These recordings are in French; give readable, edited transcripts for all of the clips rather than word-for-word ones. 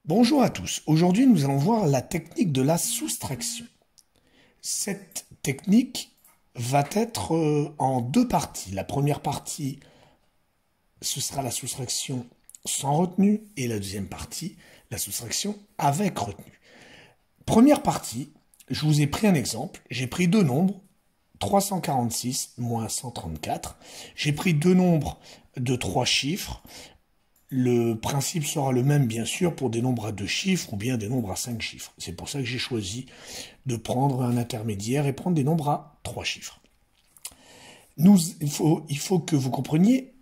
Bonjour à tous. Aujourd'hui, nous allons voir la technique de la soustraction. Cette technique va être en deux parties. La première partie, ce sera la soustraction sans retenue et la deuxième partie, la soustraction avec retenue. Première partie, je vous ai pris un exemple. J'ai pris deux nombres, 346 moins 134. J'ai pris deux nombres de trois chiffres. Le principe sera le même, bien sûr, pour des nombres à deux chiffres ou bien des nombres à cinq chiffres. C'est pour ça que j'ai choisi de prendre un intermédiaire et prendre des nombres à trois chiffres. Il faut que vous compreniez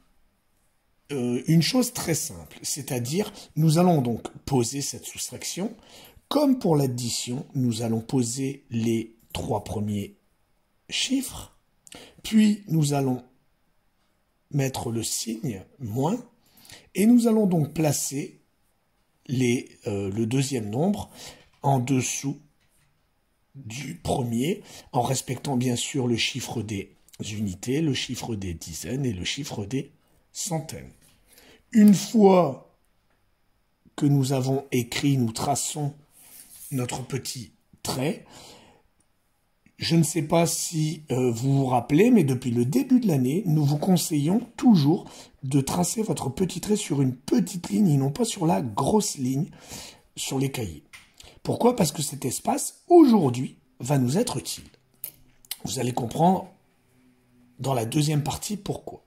une chose très simple, c'est-à-dire nous allons donc poser cette soustraction. Comme pour l'addition, nous allons poser les trois premiers chiffres, puis nous allons mettre le signe moins, et nous allons donc placer le deuxième nombre en dessous du premier, en respectant bien sûr le chiffre des unités, le chiffre des dizaines et le chiffre des centaines. Une fois que nous avons écrit, nous traçons notre petit trait. Je ne sais pas si vous vous rappelez, mais depuis le début de l'année, nous vous conseillons toujours de tracer votre petit trait sur une petite ligne et non pas sur la grosse ligne sur les cahiers. Pourquoi? Parce que cet espace, aujourd'hui, va nous être utile. Vous allez comprendre dans la deuxième partie pourquoi.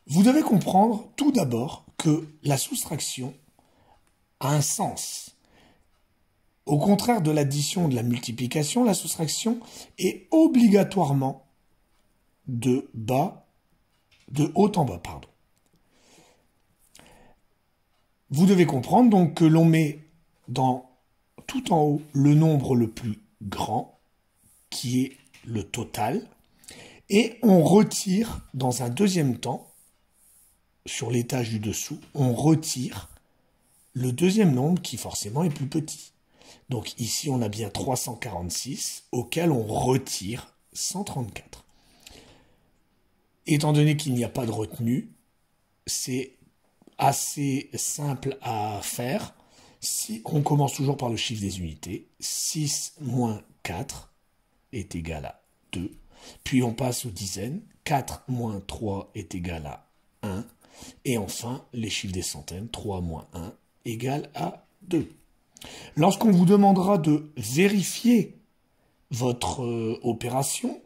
Vous devez comprendre tout d'abord que la soustraction a un sens. Au contraire de l'addition ou de la multiplication, la soustraction est obligatoirement de haut en bas, pardon. Vous devez comprendre donc que l'on met tout en haut le nombre le plus grand, qui est le total, et on retire dans un deuxième temps, sur l'étage du dessous, on retire le deuxième nombre qui forcément est plus petit. Donc ici, on a bien 346, auquel on retire 134. Étant donné qu'il n'y a pas de retenue, c'est assez simple à faire. Si on commence toujours par le chiffre des unités, 6 moins 4 est égal à 2. Puis on passe aux dizaines, 4 moins 3 est égal à 1. Et enfin, les chiffres des centaines, 3 moins 1 égale à 2. Lorsqu'on vous demandera de vérifier votre opération,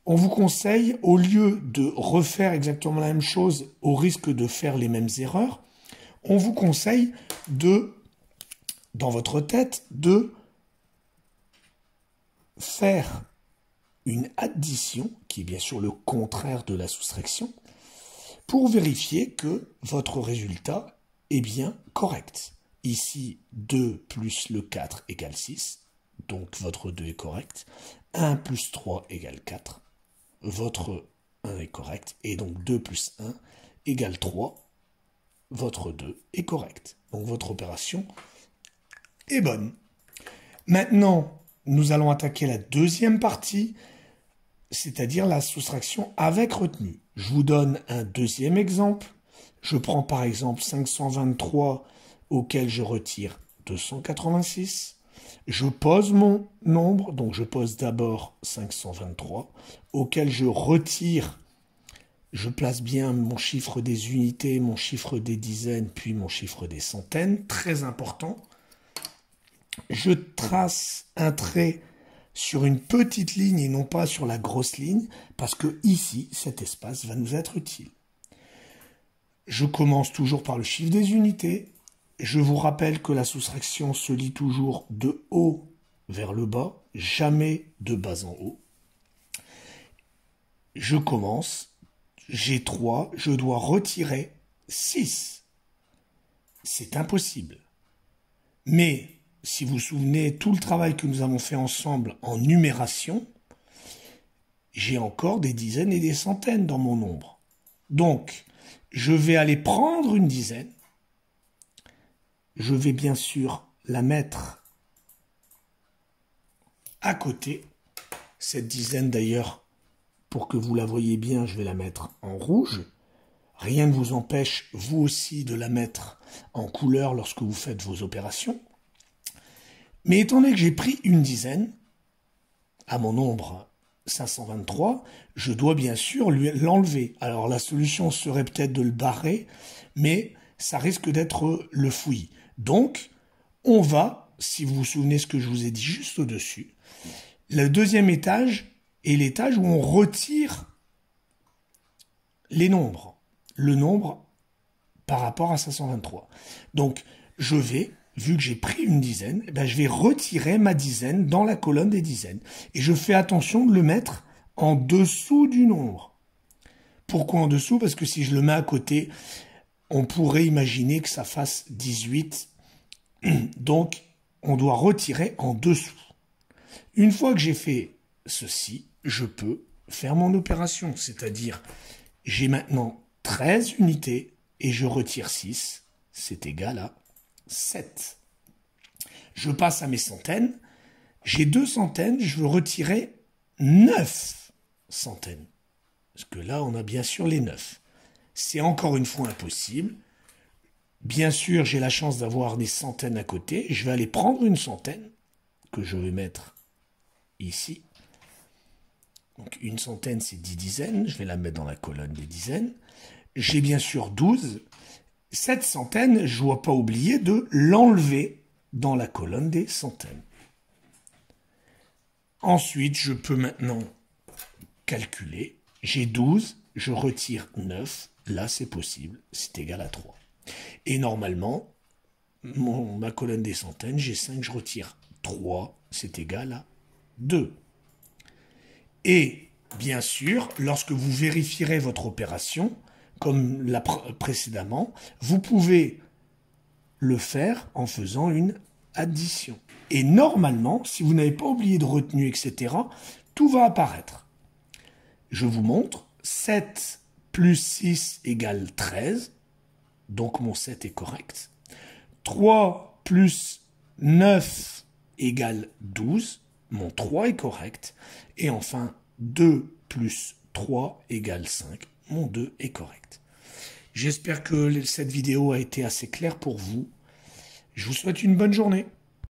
on vous conseille, au lieu de refaire exactement la même chose au risque de faire les mêmes erreurs, on vous conseille dans votre tête, de faire une addition, qui est bien sûr le contraire de la soustraction, pour vérifier que votre résultat est bien correct. Ici, 2 plus le 4 égale 6, donc votre 2 est correct. 1 plus 3 égale 4, votre 1 est correct. Et donc 2 plus 1 égale 3, votre 2 est correct. Donc votre opération est bonne. Maintenant, nous allons attaquer la deuxième partie, c'est-à-dire la soustraction avec retenue. Je vous donne un deuxième exemple. Je prends par exemple 523 auquel je retire 286. Je pose mon nombre, donc je pose d'abord 523, auquel je retire, je place bien mon chiffre des unités, mon chiffre des dizaines, puis mon chiffre des centaines, très important. Je trace un trait sur une petite ligne et non pas sur la grosse ligne, parce que ici, cet espace va nous être utile. Je commence toujours par le chiffre des unités. Je vous rappelle que la soustraction se lit toujours de haut vers le bas, jamais de bas en haut. Je commence, j'ai 3, je dois retirer 6. C'est impossible. Mais, si vous vous souvenez, tout le travail que nous avons fait ensemble en numération, j'ai encore des dizaines et des centaines dans mon nombre. Donc, je vais aller prendre une dizaine. Je vais bien sûr la mettre à côté. Cette dizaine d'ailleurs, pour que vous la voyez bien, je vais la mettre en rouge. Rien ne vous empêche, vous aussi, de la mettre en couleur lorsque vous faites vos opérations. Mais étant donné que j'ai pris une dizaine, à mon nombre 523, je dois bien sûr l'enlever. Alors la solution serait peut-être de le barrer, mais ça risque d'être le fouillis. Donc, on va, si vous vous souvenez ce que je vous ai dit juste au-dessus, le deuxième étage est l'étage où on retire les nombres. Le nombre par rapport à 523. Donc, je vais, vu que j'ai pris une dizaine, je vais retirer ma dizaine dans la colonne des dizaines. Et je fais attention de le mettre en dessous du nombre. Pourquoi en dessous? Parce que si je le mets à côté, on pourrait imaginer que ça fasse 18. Donc, on doit retirer en dessous. Une fois que j'ai fait ceci, je peux faire mon opération. C'est-à-dire, j'ai maintenant 13 unités et je retire 6. C'est égal à 7. Je passe à mes centaines. J'ai 2 centaines, je veux retirer 9 centaines. Parce que là, on a bien sûr les 9. C'est encore une fois impossible. Bien sûr, j'ai la chance d'avoir des centaines à côté. Je vais aller prendre une centaine que je vais mettre ici. Donc une centaine, c'est 10 dizaines. Je vais la mettre dans la colonne des dizaines. J'ai bien sûr 12. Cette centaine, je ne dois pas oublier de l'enlever dans la colonne des centaines. Ensuite, je peux maintenant calculer. J'ai 12, je retire 9. Là, c'est possible. C'est égal à 3. Et normalement, ma colonne des centaines, j'ai 5, je retire 3. C'est égal à 2. Et bien sûr, lorsque vous vérifierez votre opération, comme précédemment, vous pouvez le faire en faisant une addition. Et normalement, si vous n'avez pas oublié de retenue, etc., tout va apparaître. Je vous montre, 7 plus 6 égale 13, donc mon 7 est correct. 3 plus 9 égale 12, mon 3 est correct. Et enfin, 2 plus 3 égale 5, mon 2 est correct. J'espère que cette vidéo a été assez claire pour vous. Je vous souhaite une bonne journée.